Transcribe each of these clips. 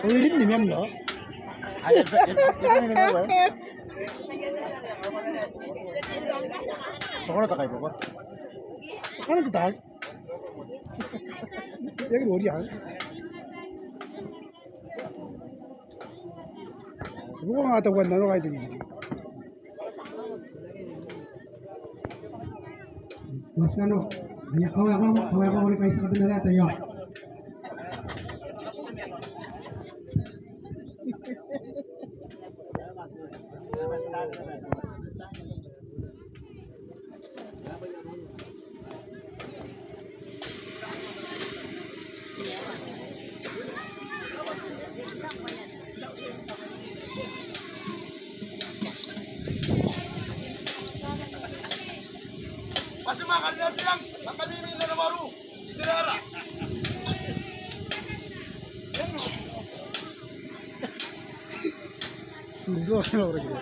Uwirin ni Miyam, no? Ako na takay ko ba? Ano ito tag? Yan yung yan. Subukan nga ito wala, no? Kahit hindi. Mas ano? Kawaya ko ulit kayo sa kabila natin yun. Kasi makanap lang, makamimi na namaru. Itirara. Hindi ako na orang gitu.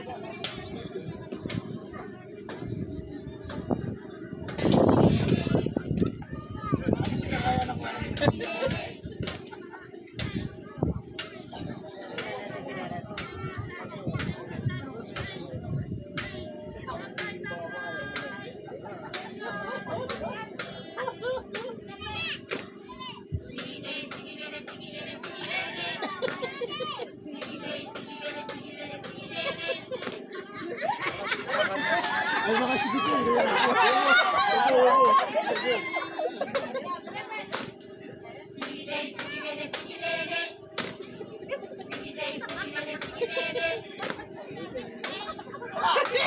Ay, makasigit lang.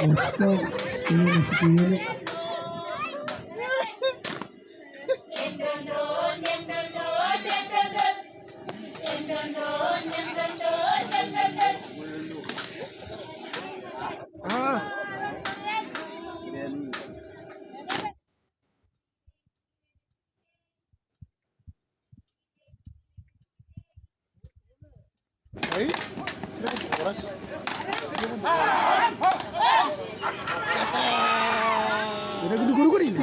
Gusto, ini si Kiri. Ah. Ay, oras. Guru-guru ko rin.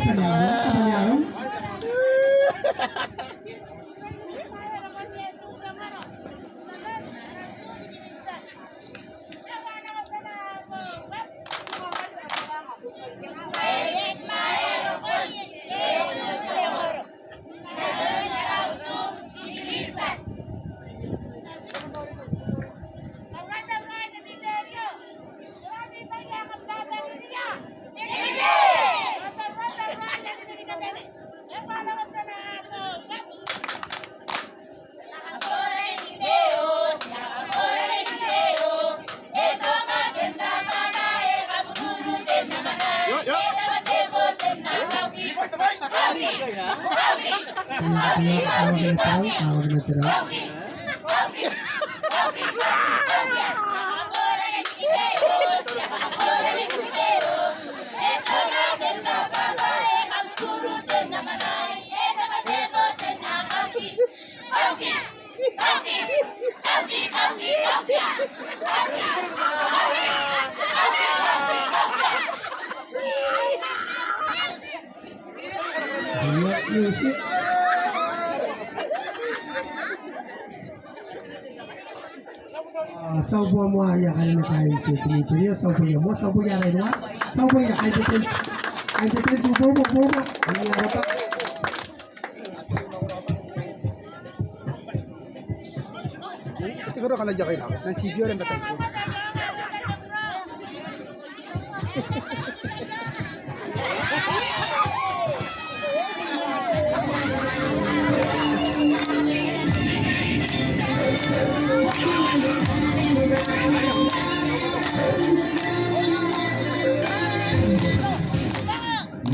Sau buah mua ya kan makan itu dia sau punya mua sau punya lain wa sau punya kan itu tu bobo ini apa siguro kalau jaga lang na CBO rin batang ko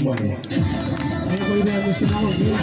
Boleh. Ayo boleh dia musim awal dia.